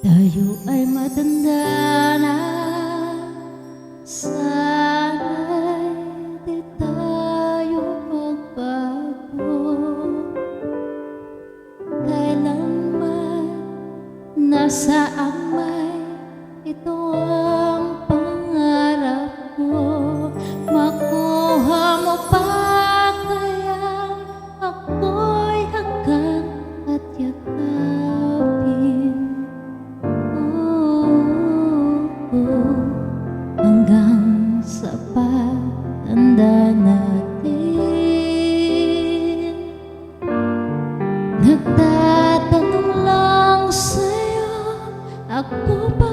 Tayo ay matanda na, sana'y di tayo magbago. Kailanman nasaan may ito ang pangarap ko. Makuha mo pa kaya ako'y hanggang at yakapin. Hanggang sa pagtanda natin, nagtatanong lang sa'yo, ako ba